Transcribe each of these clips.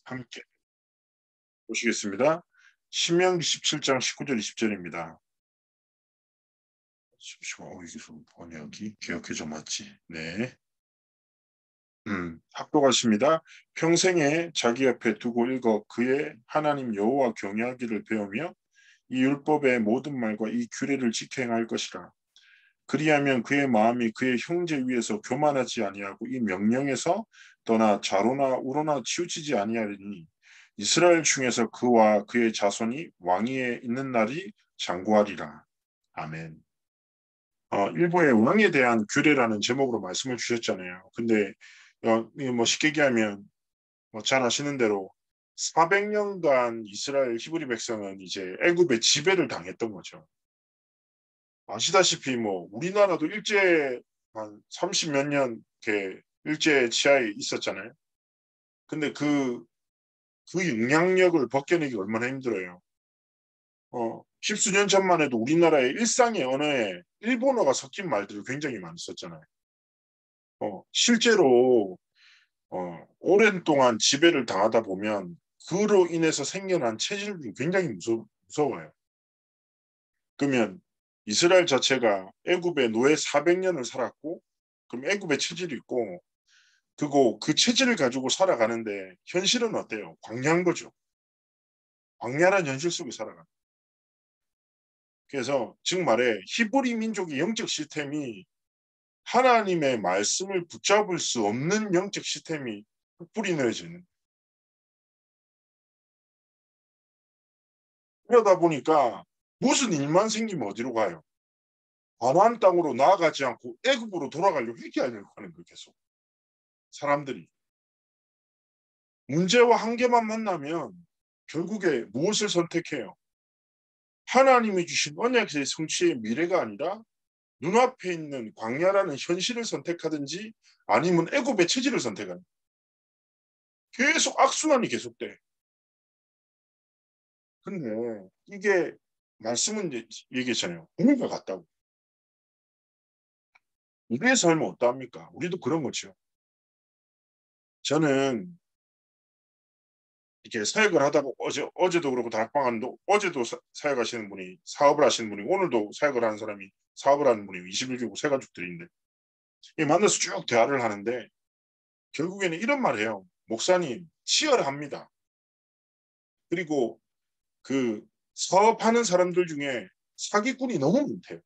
함께 보시겠습니다. 신명기 17장 19절 20절입니다. 이게 좀 번역이 기억해 좀 맞지? 네. 합독하십니다. 평생에 자기 앞에 두고 읽어 그의 하나님 여호와 경외하기를 배우며 이 율법의 모든 말과 이 규례를 지켜 행할 것이라. 그리하면 그의 마음이 그의 형제 위에서 교만하지 아니하고 이 명령에서 떠나 좌로나 우로나 치우치지 아니하리니 이스라엘 중에서 그와 그의 자손이 왕위에 있는 날이 장구하리라. 아멘. 일부의 왕에 대한 규례라는 제목으로 말씀을 주셨잖아요. 근데 뭐 쉽게 얘기하면 뭐 잘 아시는 대로 400년간 이스라엘 히브리 백성은 이제 애굽의 지배를 당했던 거죠. 아시다시피 뭐 우리나라도 일제 한 30 몇 년 이렇게 일제 치하에 있었잖아요. 근데 그 영향력을 벗겨내기 얼마나 힘들어요. 십수년 전만 해도 우리나라의 일상의 언어에 일본어가 섞인 말들을 굉장히 많이 썼잖아요. 실제로 오랜 동안 지배를 당하다 보면 그로 인해서 생겨난 체질이 굉장히 무서워요. 그러면 이스라엘 자체가 애굽의 노예 400년을 살았고, 그럼 애굽의 체질이 있고, 그리고 그 체질을 가지고 살아가는데 현실은 어때요? 광야인 거죠. 광야란 현실 속에 살아가는. 그래서 즉 말해 히브리 민족의 영적 시스템이 하나님의 말씀을 붙잡을 수 없는 영적 시스템이 뿌리 내려지는. 그러다 보니까 무슨 일만 생기면 어디로 가요? 가나안 땅으로 나아가지 않고 애굽으로 돌아가려고 회개하려고 하는 거예요. 계속 사람들이. 문제와 한계만 만나면 결국에 무엇을 선택해요? 하나님이 주신 언약의 성취의 미래가 아니라 눈앞에 있는 광야라는 현실을 선택하든지 아니면 애굽의 체질을 선택하는. 계속 악순환이 계속돼. 근데 이게 말씀은 이제 얘기했잖아요. 공과 같다고. 우리의 삶은 어떠합니까? 우리도 그런 거죠. 저는 이렇게 사역을 하다가 어제도 그렇고 다락방하는데 어제도 사역하시는 분이 사업을 하시는 분이 오늘도 사역을 하는 사람이 사업을 하는 분이 21개국 세 가족들인데 만나서 쭉 대화를 하는데 결국에는 이런 말 해요. 목사님 치열합니다. 그리고 그 사업하는 사람들 중에 사기꾼이 너무 많대요.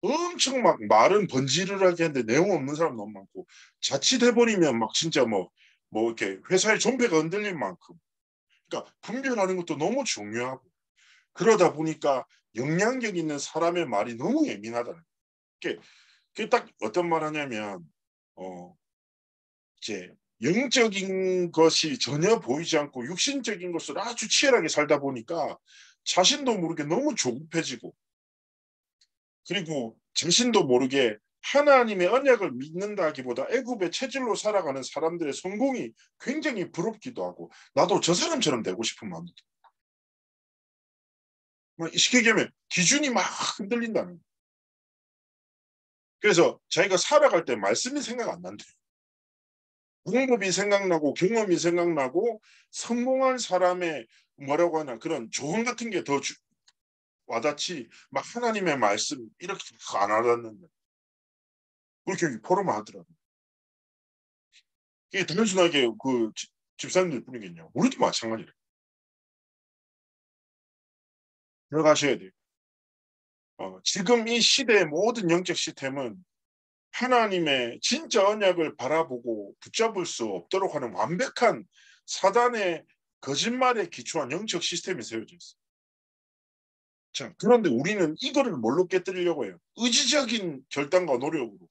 엄청 막 말은 번지르르하게 하는데 내용 없는 사람 너무 많고 자칫 해버리면 막 진짜 뭐 이렇게 회사의 존폐가 흔들릴 만큼 그러니까 분별하는 것도 너무 중요하고 그러다 보니까 영향력 있는 사람의 말이 너무 예민하다는 게 그게 딱 어떤 말 하냐면 이제 영적인 것이 전혀 보이지 않고 육신적인 것을 아주 치열하게 살다 보니까 자신도 모르게 너무 조급해지고 그리고 자신도 모르게 하나님의 언약을 믿는다기보다 애굽의 체질로 살아가는 사람들의 성공이 굉장히 부럽기도 하고 나도 저 사람처럼 되고 싶은 마음도 쉽게 얘기하면 기준이 막 흔들린다는 거예요. 그래서 자기가 살아갈 때 말씀이 생각 안 난대요. 공급이 생각나고 경험이 생각나고 성공한 사람의 뭐라고 하나 그런 조언 같은 게 더 와닿지 막 하나님의 말씀 이렇게 안 와닿는데 그렇게 포럼을 하더라고요. 이게 단순하게 그 집사님들 뿐이겠냐. 우리도 마찬가지래. 들어가셔야 돼요. 지금 이 시대의 모든 영적 시스템은 하나님의 진짜 언약을 바라보고 붙잡을 수 없도록 하는 완벽한 사단의 거짓말에 기초한 영적 시스템이 세워져 있어요. 자, 그런데 우리는 이거를 뭘로 깨뜨리려고 해요? 의지적인 결단과 노력으로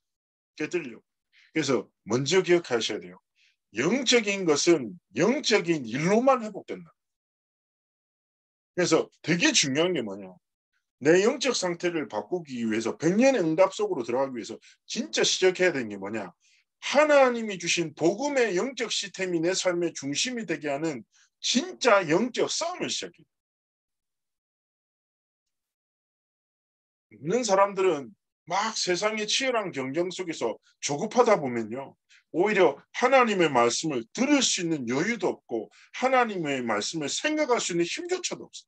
깨뜨리려고. 그래서 먼저 기억하셔야 돼요. 영적인 것은 영적인 일로만 회복된다. 그래서 되게 중요한 게 뭐냐? 내 영적 상태를 바꾸기 위해서 100년의 응답 속으로 들어가기 위해서 진짜 시작해야 되는 게 뭐냐? 하나님이 주신 복음의 영적 시스템이 내 삶의 중심이 되게 하는 진짜 영적 싸움을 시작해요. 있는 사람들은 막 세상의 치열한 경쟁 속에서 조급하다 보면요. 오히려 하나님의 말씀을 들을 수 있는 여유도 없고 하나님의 말씀을 생각할 수 있는 힘조차도 없어요.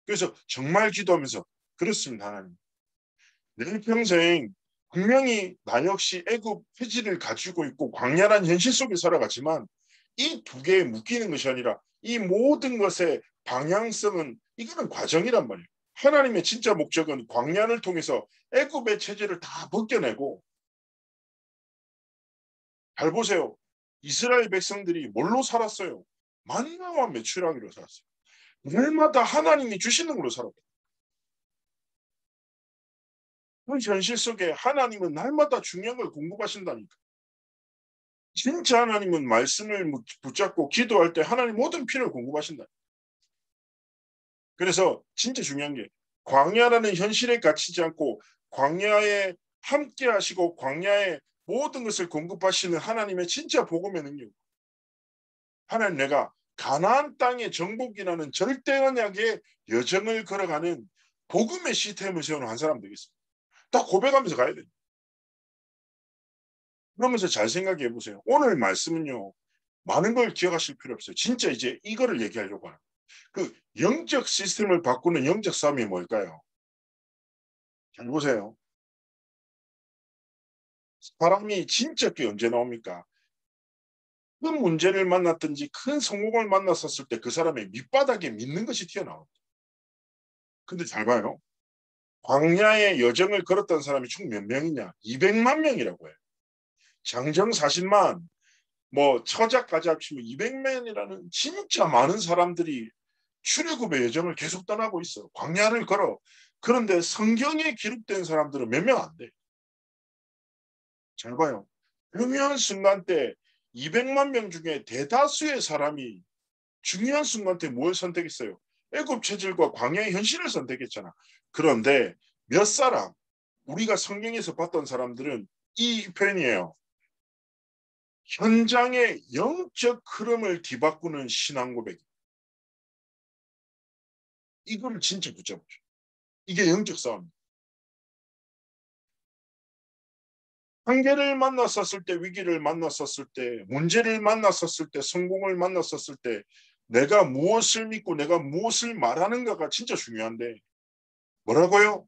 그래서 정말 기도하면서 그렇습니다. 하나님. 내 평생 분명히 나 역시 애굽 회지를 가지고 있고 광야란 현실 속에 살아갔지만 이 두 개에 묶이는 것이 아니라 이 모든 것의 방향성은 이거는 과정이란 말이에요. 하나님의 진짜 목적은 광야를 통해서 애굽의 체제를 다 벗겨내고 잘 보세요. 이스라엘 백성들이 뭘로 살았어요? 만나와 메추라기로 살았어요. 날마다 하나님이 주시는 걸로 살았고 그 현실 속에 하나님은 날마다 중요한 걸 공급하신다니까. 진짜 하나님은 말씀을 붙잡고 기도할 때 하나님 모든 필요를 공급하신다. 그래서 진짜 중요한 게 광야라는 현실에 갇히지 않고 광야에 함께 하시고 광야에 모든 것을 공급하시는 하나님의 진짜 복음의 능력. 하나님 내가 가나안 땅의 정복이라는 절대 언약의 여정을 걸어가는 복음의 시스템을 세우는 한 사람 되겠습니다. 다 고백하면서 가야 돼요. 그러면서 잘 생각해 보세요. 오늘 말씀은요. 많은 걸 기억하실 필요 없어요. 진짜 이제 이거를 얘기하려고 하는. 그 영적 시스템을 바꾸는 영적 싸움이 뭘까요? 잘 보세요. 사람이 진짜 게 언제 나옵니까? 큰 문제를 만났든지 큰 성공을 만났었을 때 그 사람의 밑바닥에 믿는 것이 튀어나옵니다. 근데 잘 봐요. 광야의 여정을 걸었던 사람이 총 몇 명이냐? 200만 명이라고 해요. 장정 40만, 뭐 처자까지 합치면 200만이라는 진짜 많은 사람들이 출애굽의 여정을 계속 떠나고 있어. 광야를 걸어. 그런데 성경에 기록된 사람들은 몇 명 안 돼. 잘 봐요. 중요한 순간 때 200만 명 중에 대다수의 사람이 중요한 순간 때 뭘 선택했어요? 애굽 체질과 광야의 현실을 선택했잖아. 그런데 몇 사람, 우리가 성경에서 봤던 사람들은 이 편이에요. 현장의 영적 흐름을 뒤바꾸는 신앙 고백. 이거를 진짜 붙잡으죠. 이게 영적 싸움입니다. 한계를 만났었을 때, 위기를 만났었을 때, 문제를 만났었을 때, 성공을 만났었을 때, 내가 무엇을 믿고 내가 무엇을 말하는가가 진짜 중요한데, 뭐라고요?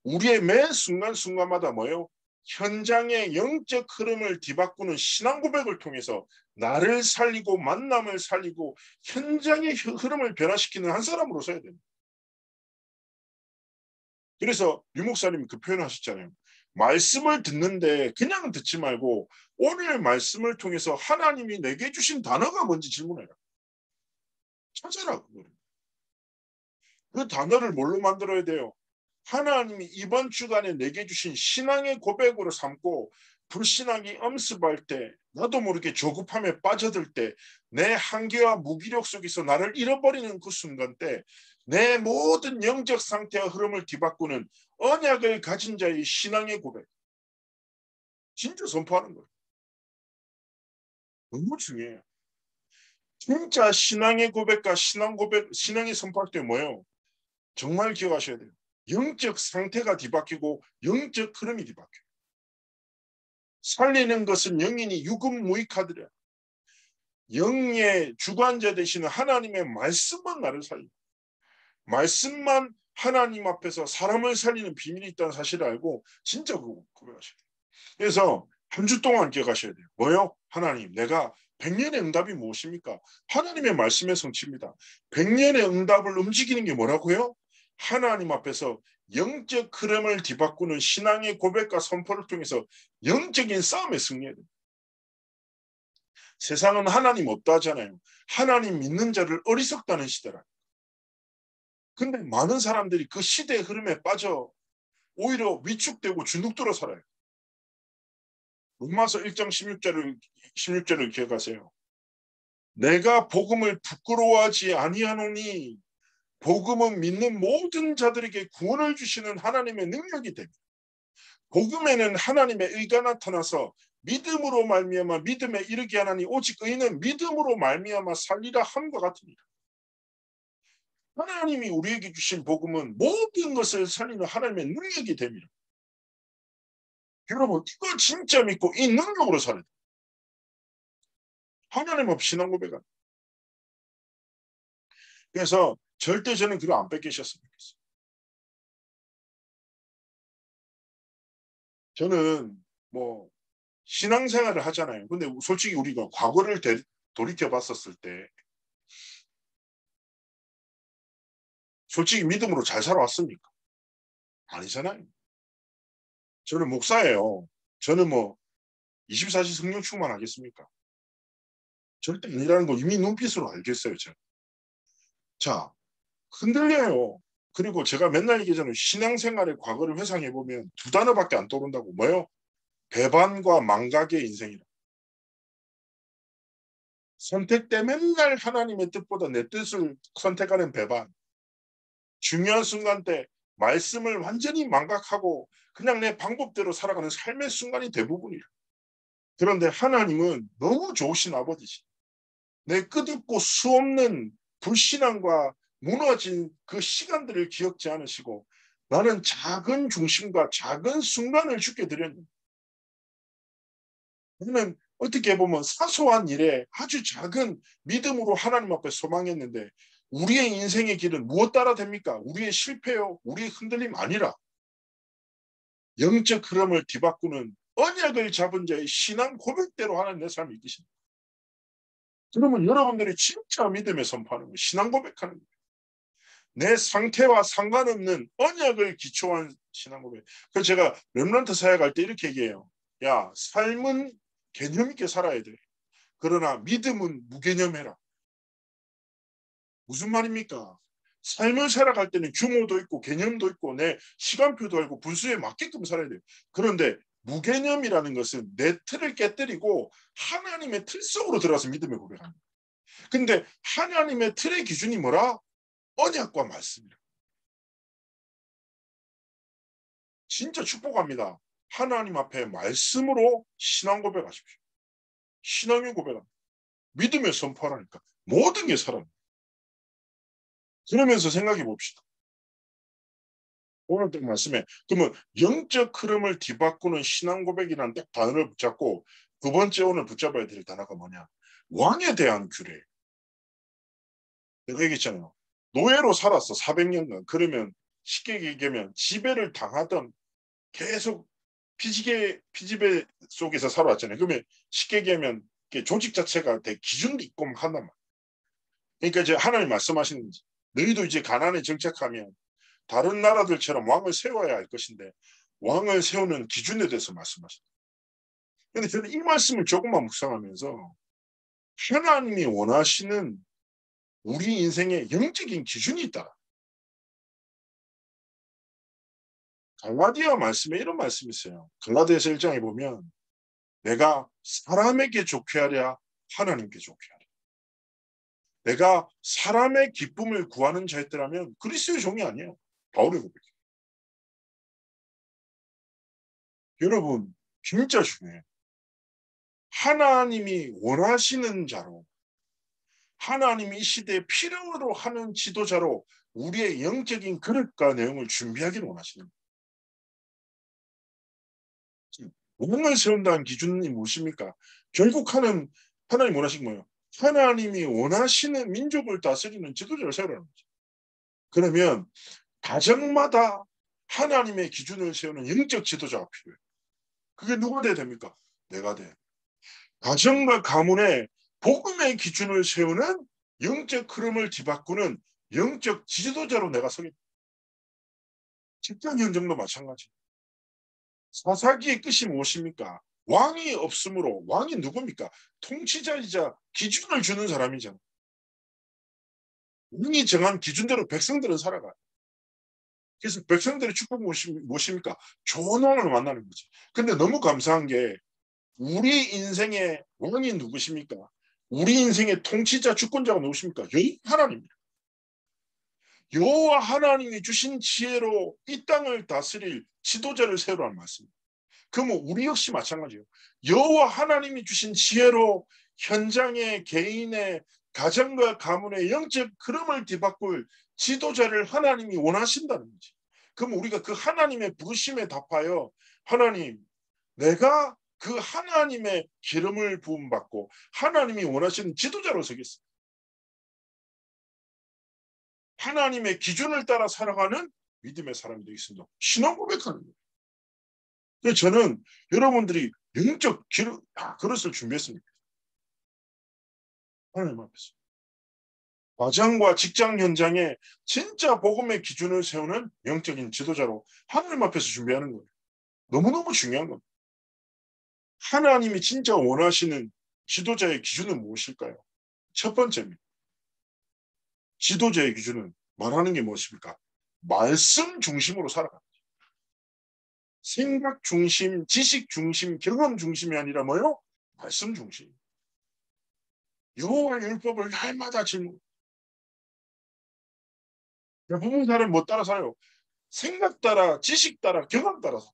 우리의 매 순간순간마다 뭐예요? 현장의 영적 흐름을 뒤바꾸는 신앙 고백을 통해서 나를 살리고 만남을 살리고 현장의 흐름을 변화시키는 한 사람으로 서야 됩니다. 그래서 유 목사님 그 표현을 하셨잖아요. 말씀을 듣는데 그냥 듣지 말고 오늘 말씀을 통해서 하나님이 내게 주신 단어가 뭔지 질문해라. 찾아라. 그거를. 그 단어를 뭘로 만들어야 돼요? 하나님이 이번 주간에 내게 주신 신앙의 고백으로 삼고 불신앙이 엄습할 때 나도 모르게 조급함에 빠져들 때 내 한계와 무기력 속에서 나를 잃어버리는 그 순간 때 내 모든 영적 상태와 흐름을 뒤바꾸는 언약을 가진 자의 신앙의 고백 진짜 선포하는 거예요. 너무 중요해요. 진짜 신앙의 고백과 신앙 고백, 신앙의 선포할 때 뭐예요? 정말 기억하셔야 돼요. 영적 상태가 뒤바뀌고 영적 흐름이 뒤바뀌어요. 살리는 것은 영이니 유급무익하더라. 영의 주관자 되시는 하나님의 말씀만 나를 살리고 말씀만 하나님 앞에서 사람을 살리는 비밀이 있다는 사실을 알고 진짜 고백하셔야 돼요. 그래서 한 주 동안 기억하셔야 돼요. 뭐요? 하나님 내가 100년의 응답이 무엇입니까? 하나님의 말씀의 성취입니다. 100년의 응답을 움직이는 게 뭐라고요? 하나님 앞에서 영적 흐름을 뒤바꾸는 신앙의 고백과 선포를 통해서 영적인 싸움에 승리해야 됩니다. 세상은 하나님 없다 하잖아요. 하나님 믿는 자를 어리석다는 시대라. 근데 많은 사람들이 그 시대의 흐름에 빠져 오히려 위축되고 주눅들어 살아요. 로마서 1장 16절을 기억하세요. 내가 복음을 부끄러워하지 아니하노니 복음은 믿는 모든 자들에게 구원을 주시는 하나님의 능력이 됩니다. 복음에는 하나님의 의가 나타나서 믿음으로 말미암아 믿음에 이르게 하나니 오직 의는 믿음으로 말미암아 살리라 함과 같습니다. 하나님이 우리에게 주신 복음은 모든 것을 살리는 하나님의 능력이 됩니다. 여러분 이거 진짜 믿고 이 능력으로 살아야 돼. 하나님 없이 신앙 고백은. 그래서 절대 저는 그거 안 뺏기셨으면 좋겠어요. 저는 뭐 신앙생활을 하잖아요. 근데 솔직히 우리가 과거를 돌이켜 봤었을 때 솔직히 믿음으로 잘 살아왔습니까? 아니잖아요. 저는 목사예요. 저는 뭐 24시 성령 충만하겠습니까? 절대 아니라는 거 이미 눈빛으로 알겠어요. 제가. 자, 흔들려요. 그리고 제가 맨날 얘기하잖아요. 신앙생활의 과거를 회상해보면 두 단어밖에 안 떠오른다고. 뭐요? 배반과 망각의 인생이라. 선택 때 맨날 하나님의 뜻보다 내 뜻을 선택하는 배반. 중요한 순간 때 말씀을 완전히 망각하고 그냥 내 방법대로 살아가는 삶의 순간이 대부분이라. 그런데 하나님은 너무 좋으신 아버지시. 내 끝없고 수없는 불신앙과 무너진 그 시간들을 기억지 않으시고 나는 작은 중심과 작은 순간을 주께 드렸는데 나는 어떻게 보면 사소한 일에 아주 작은 믿음으로 하나님 앞에 소망했는데 우리의 인생의 길은 무엇 따라 됩니까? 우리의 실패요, 우리의 흔들림 아니라 영적 흐름을 뒤바꾸는 언약을 잡은 자의 신앙 고백대로 하는 내 삶을 이끄십니다. 그러면 여러분들이 진짜 믿음에 선포하는 거예요. 신앙 고백하는 거예요. 내 상태와 상관없는 언약을 기초한 신앙 고백. 그래서 제가 렘넌트 사역할 때 이렇게 얘기해요. 야, 삶은 개념 있게 살아야 돼. 그러나 믿음은 무개념해라. 무슨 말입니까? 삶을 살아갈 때는 규모도 있고 개념도 있고 내 시간표도 알고 분수에 맞게끔 살아야 돼요. 그런데 무개념이라는 것은 내 틀을 깨뜨리고 하나님의 틀 속으로 들어가서 믿음을 고백합니다. 근데 하나님의 틀의 기준이 뭐라? 언약과 말씀이라. 진짜 축복합니다. 하나님 앞에 말씀으로 신앙 고백하십시오. 신앙의 고백합니다. 믿음의 선포하라니까. 모든 게 살아납니다. 그러면서 생각해 봅시다. 오늘 딱 말씀에 그러면 영적 흐름을 뒤바꾸는 신앙 고백이라는 딱 단어를 붙잡고 두 번째 오늘 붙잡아야 될 단어가 뭐냐? 왕에 대한 규례. 내가 얘기했잖아요. 노예로 살았어 400년간. 그러면 쉽게 얘기하면 지배를 당하던 계속 피지배 속에서 살아왔잖아요. 그러면 쉽게 얘기하면 조직 자체가 되게 기준도 있고 한단 말이에요. 그러니까 이제 하나님 말씀하시는 거지. 너희도 이제 가나안에 정착하면 다른 나라들처럼 왕을 세워야 할 것인데 왕을 세우는 기준에 대해서 말씀하십니다. 그런데 저는 이 말씀을 조금만 묵상하면서 하나님이 원하시는 우리 인생의 영적인 기준이 있다. 갈라디아 말씀에 이런 말씀이 있어요. 갈라디아서 1장에 보면 내가 사람에게 좋게 하랴 하나님께 좋게 하랴. 내가 사람의 기쁨을 구하는 자였더라면 그리스도의 종이 아니에요. 바울의 고백이에요. 여러분 진짜 중요해요. 하나님이 원하시는 자로 하나님이 이 시대에 필요로 하는 지도자로 우리의 영적인 그릇과 내용을 준비하기를 원하시는 거예요. 왕을 세운다는 기준이 무엇입니까? 결국 하나님 원하신 거예요. 하나님이 원하시는 민족을 다스리는 지도자를 세우라는 거죠. 그러면 가정마다 하나님의 기준을 세우는 영적 지도자가 필요해요. 그게 누가 돼야 됩니까? 내가 돼. 가정과 가문에 복음의 기준을 세우는 영적 흐름을 뒤바꾸는 영적 지도자로 내가 서겠다. 직장 현장도 마찬가지. 사사기의 끝이 무엇입니까? 왕이 없으므로 왕이 누굽니까? 통치자이자 기준을 주는 사람이잖아. 왕이 정한 기준대로 백성들은 살아가요. 그래서 백성들의 축복 무엇입니까? 좋은 왕을 만나는 거지. 근데 너무 감사한 게 우리 인생의 왕이 누구십니까? 우리 인생의 통치자 주권자가 누구십니까? 여호와 하나님입니다. 여호와 하나님이 주신 지혜로 이 땅을 다스릴 지도자를 세우라는 말씀입니다. 그러면 우리 역시 마찬가지예요. 여호와 하나님이 주신 지혜로 현장의 개인의 가정과 가문의 영적 흐름을 뒤바꿀 지도자를 하나님이 원하신다는 거지. 그럼 우리가 그 하나님의 부르심에 답하여 하나님 내가 그 하나님의 기름을 부음받고 하나님이 원하시는 지도자로 서겠습니다. 하나님의 기준을 따라 살아가는 믿음의 사람이 되겠습니다. 신앙 고백하는 거예요. 그래서 저는 여러분들이 영적 그릇을 준비했습니다. 하나님 앞에서. 과정과 직장 현장에 진짜 복음의 기준을 세우는 영적인 지도자로 하나님 앞에서 준비하는 거예요. 너무너무 중요한 겁니다. 하나님이 진짜 원하시는 지도자의 기준은 무엇일까요? 첫 번째입니다. 지도자의 기준은 말하는 게 무엇입니까? 말씀 중심으로 살아가는 거예요. 생각 중심, 지식 중심, 경험 중심이 아니라 뭐요? 말씀 중심. 여호와의 율법을 날마다 질문. 대부분 사람은 뭐 따라 살아요? 생각 따라, 지식 따라, 경험 따라서.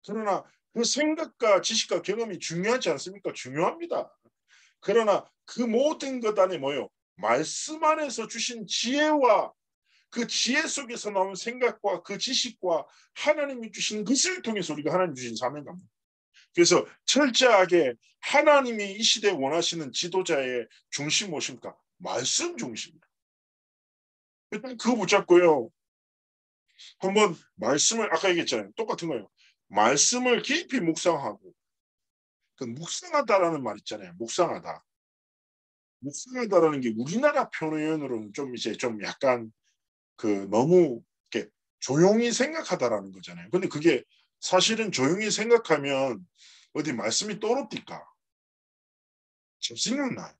그러나 그 생각과 지식과 경험이 중요하지 않습니까? 중요합니다. 그러나 그 모든 것 안에 뭐요? 말씀 안에서 주신 지혜와 그 지혜 속에서 나온 생각과 그 지식과 하나님이 주신 것을 통해서 우리가 하나님 주신 사명감입니다. 그래서 철저하게 하나님이 이 시대에 원하시는 지도자의 중심 무엇입니까? 말씀 중심입니다. 일단 그거 붙잡고요. 한번 말씀을 아까 얘기했잖아요. 똑같은 거예요. 말씀을 깊이 묵상하고 그 묵상하다라는 말 있잖아요. 묵상하다. 묵상하다라는 게 우리나라 표현으로는 좀 이제 좀 약간 그 너무 이렇게 조용히 생각하다라는 거잖아요. 근데 그게 사실은 조용히 생각하면 어디 말씀이 떠오릅니까? 생각나요.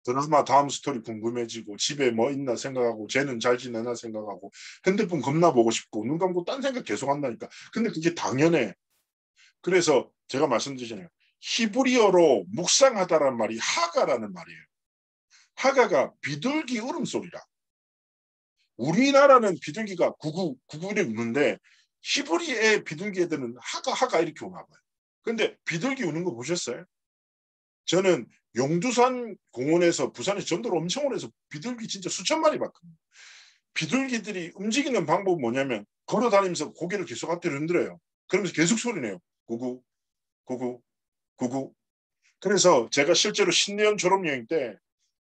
드라마 다음 스토리 궁금해지고 집에 뭐 있나 생각하고 쟤는 잘 지내나 생각하고 핸드폰 겁나 보고 싶고 눈 감고 딴 생각 계속 한다니까. 근데 그게 당연해. 그래서 제가 말씀드리잖아요. 히브리어로 묵상하다라는 말이 하가라는 말이에요. 하가가 비둘기 울음소리라. 우리나라는 비둘기가 구구구구를 우는데 히브리의 비둘기 애들은 하가 이렇게 우나 봐요. 근데 비둘기 우는 거 보셨어요? 저는 용두산 공원에서 부산에서 전도를 엄청 오래 해서 비둘기 진짜 수천 마리 봤거든요. 비둘기들이 움직이는 방법은 뭐냐면 걸어 다니면서 고개를 계속 앞뒤로 흔들어요. 그러면서 계속 소리내요. 구구 구구 구구. 그래서 제가 실제로 신내연 졸업여행 때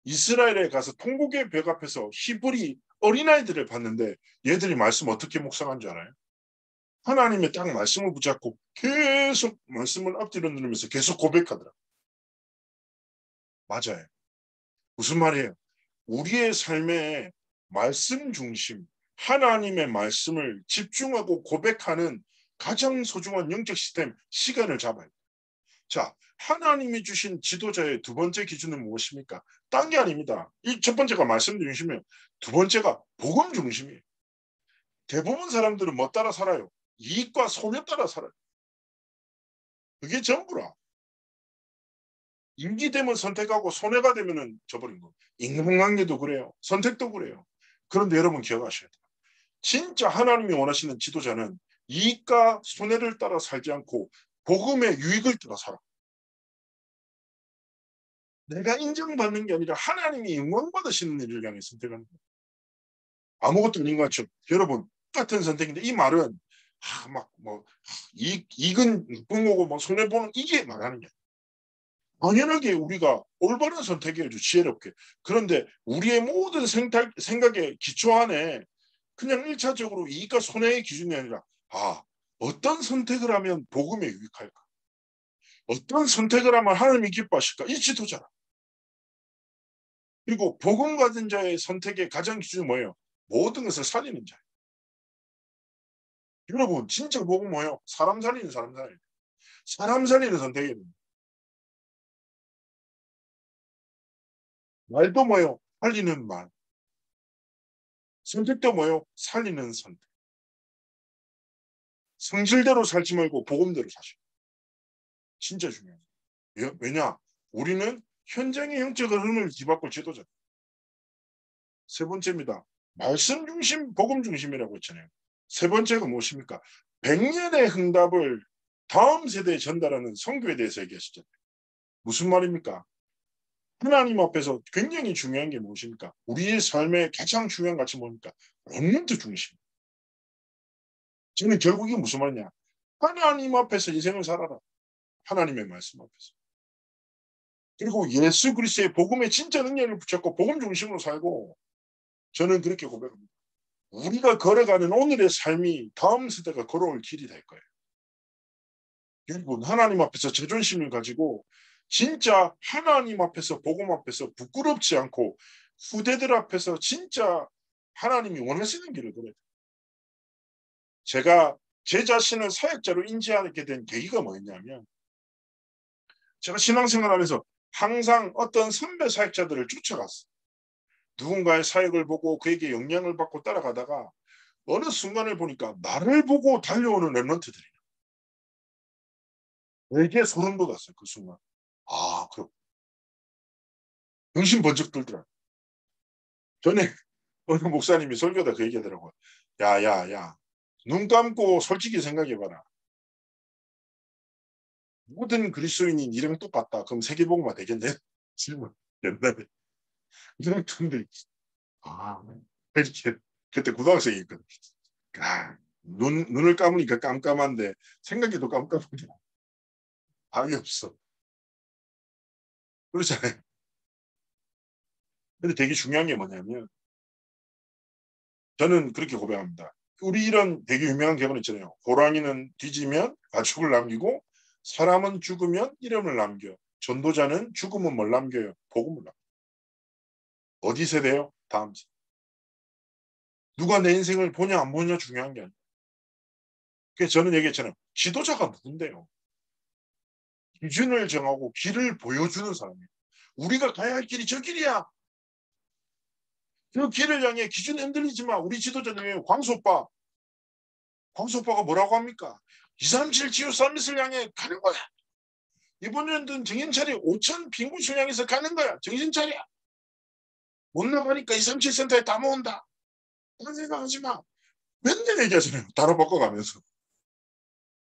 이스라엘에 가서 통곡의 벽 앞에서 히브리 어린아이들을 봤는데 얘들이 말씀 어떻게 묵상한 줄 알아요? 하나님의 딱 말씀을 붙잡고 계속 말씀을 앞뒤로 누르면서 계속 고백하더라. 맞아요. 무슨 말이에요? 우리의 삶에 말씀 중심, 하나님의 말씀을 집중하고 고백하는 가장 소중한 영적 시스템, 시간을 잡아요. 자, 하나님이 주신 지도자의 두 번째 기준은 무엇입니까? 딴 게 아닙니다. 이 첫 번째가 말씀 중심이에요. 두 번째가 복음 중심이에요. 대부분 사람들은 뭐 따라 살아요? 이익과 손해 따라 살아요. 그게 전부라. 임기 되면 선택하고 손해가 되면 져버린 거. 인간관계도 그래요. 선택도 그래요. 그런데 여러분 기억하셔야 돼요. 진짜 하나님이 원하시는 지도자는 이익과 손해를 따라 살지 않고 복음의 유익을 따라 살아. 내가 인정받는 게 아니라 하나님이 영광 받으시는 일을 향해 선택하는 거예요. 아무것도 아닌 것 같죠. 여러분 똑같은 선택인데 이 말은 막뭐 이익은 뿡오고 뭐 손해 보는 이게 말하는 게 당연하게 우리가 올바른 선택해야죠. 지혜롭게. 그런데 우리의 모든 생각의 기초 안에 그냥 일차적으로 이익과 손해의 기준이 아니라 어떤 선택을 하면 복음에 유익할까? 어떤 선택을 하면 하나님이 기뻐하실까? 이 지도자라. 그리고 복음 받은 자의 선택의 가장 기준이 뭐예요? 모든 것을 살리는 자. 여러분 진짜 복음 뭐예요? 사람 살리는 사람 살리는. 사람 살리는 선택이에요. 말도 뭐예요? 살리는 말. 선택도 뭐예요? 살리는 선택. 성질대로 살지 말고 복음대로 사시고. 진짜 중요해요. 왜냐? 우리는 현장의 영적 흐름을 뒤바꿀 지도자. 세 번째입니다. 말씀 중심, 복음 중심이라고 했잖아요. 세 번째가 무엇입니까? 100년의 응답을 다음 세대에 전달하는 선교에 대해서 얘기하시잖아요. 무슨 말입니까? 하나님 앞에서 굉장히 중요한 게 무엇입니까? 우리의 삶의 가장 중요한 가치 뭡니까? 렘넌트 중심. 저는 결국 이게 무슨 말이냐? 하나님 앞에서 인생을 살아라. 하나님의 말씀 앞에서. 그리고 예수 그리스도의 복음의 진짜 능력을 붙잡고 복음 중심으로 살고, 저는 그렇게 고백합니다. 우리가 걸어가는 오늘의 삶이 다음 세대가 걸어올 길이 될 거예요. 여러분, 하나님 앞에서 자존심을 가지고 진짜 하나님 앞에서 복음 앞에서 부끄럽지 않고 후대들 앞에서 진짜 하나님이 원하시는 길을 걸어야 돼요. 제가 제 자신을 사역자로 인지하게 된 계기가 뭐였냐면, 제가 신앙생활하면서 항상 어떤 선배 사역자들을 쫓아갔어요. 누군가의 사역을 보고 그에게 영향을 받고 따라가다가 어느 순간을 보니까 나를 보고 달려오는 랩런트들이 되게 소름 돋았어요. 그 순간. 아, 그럼 정신 번쩍 들더라. 전에 어느 목사님이 설교다 그 얘기하더라고요. 야, 눈 감고 솔직히 생각해봐라. 모든 그리스도인이 이름 똑같다. 그럼 세계복음화 되겠네? 질문. 옛날에. 이런 분들이, 아, 이렇게, 그때 고등학생이거든. 아, 눈을 감으니까 깜깜한데, 생각해도 깜깜한데, 답이 없어. 그렇잖아요. 근데 되게 중요한 게 뭐냐면, 저는 그렇게 고백합니다. 우리 이런 되게 유명한 개론 있잖아요. 호랑이는 뒤지면 가축을 남기고, 사람은 죽으면 이름을 남겨. 전도자는 죽으면 뭘 남겨요? 복음을 남겨요. 어디 세대요? 다음 세대. 누가 내 인생을 보냐 안 보냐 중요한 게 아니에요. 그래서 저는 얘기했잖아요. 지도자가 누군데요? 기준을 정하고 길을 보여주는 사람이에요. 우리가 가야 할 길이 저 길이야. 그 길을 향해 기준 흔들리지 마. 우리 지도자 중에 광수 오빠가 뭐라고 합니까? 237 지우 서밋을 향해 가는 거야. 이번 연도는 정신 차려. 5천 빈구를 향해서 가는 거야. 정신 차려. 못 나가니까 237 센터에 다 모은다. 그런 생각하지 마. 맨날 얘기하잖아요. 단어 바꿔가면서.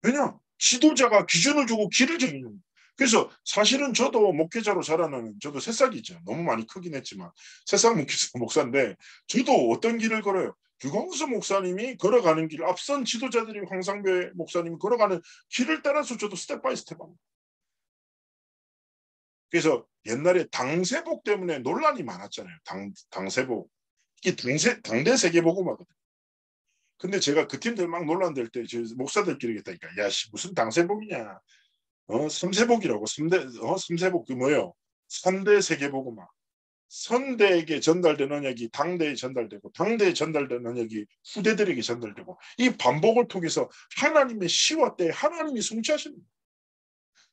왜냐? 지도자가 기준을 주고 길을 정해주는 거예요. 그래서 사실은 저도 목회자로 자라나는, 저도 새싹이죠. 너무 많이 크긴 했지만 새싹 목사인데, 저도 어떤 길을 걸어요. 유광수 목사님이 걸어가는 길, 앞선 지도자들이 황상배 목사님이 걸어가는 길을 따라서 저도 스텝 바이 스텝 합니다. 그래서 옛날에 당세복 때문에 논란이 많았잖아요. 당세복. 이게 당대 세계복음화거든요. 근데 제가 그 팀들 막 논란될 때 목사들끼리 했다니까. 야, 무슨 당세복이냐. 삼세복이라고. 삼세복 그 뭐예요? 3대 세계복음화. 선대에게 전달된 언약이 당대에 전달되고, 당대에 전달된 언약이 후대들에게 전달되고, 이 반복을 통해서 하나님의 시와 때 하나님이 성취하시는 거예요.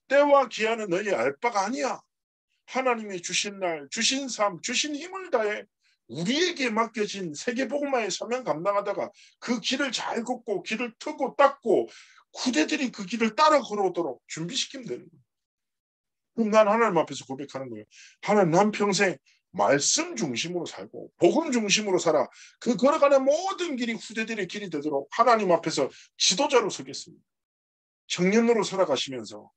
때와 기한은 너희 알 바가 아니야. 하나님이 주신 날, 주신 삶, 주신 힘을 다해 우리에게 맡겨진 세계복음화의 사명 감당하다가 그 길을 잘 걷고 길을 트고 닦고 후대들이 그 길을 따라 걸어오도록 준비시키면 되는 거예요. 그럼 난 하나님 앞에서 고백하는 거예요. 하나님, 난 평생 말씀 중심으로 살고 복음 중심으로 살아. 그 걸어가는 모든 길이 후대들의 길이 되도록 하나님 앞에서 지도자로 서겠습니다. 청년으로 살아가시면서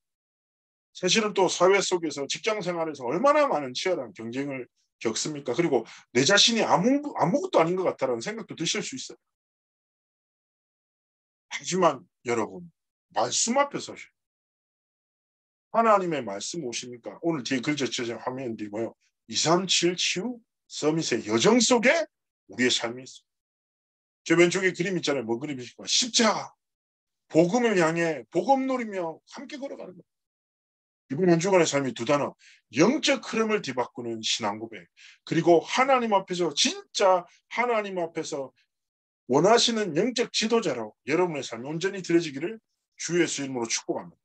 사실은 또 사회 속에서 직장 생활에서 얼마나 많은 치열한 경쟁을 겪습니까? 그리고 내 자신이 아무것도 아닌 것 같다라는 생각도 드실 수 있어요. 하지만 여러분, 말씀 앞에 서셔. 하나님의 말씀 오십니까? 오늘 뒤에 글자처럼 화면이 뭐요? 237 치유 서밋의 여정 속에 우리의 삶이 있어. 저 왼쪽에 그림 있잖아요. 뭐 그림이실까? 십자가. 복음을 향해 복음 누리며 함께 걸어가는 거예요. 이번 한 주간의 삶이 두 단어. 영적 흐름을 뒤바꾸는 신앙 고백. 그리고 하나님 앞에서 진짜 하나님 앞에서 원하시는 영적 지도자로 여러분의 삶이 온전히 드려지기를 주의 예수 이름으로 축복합니다.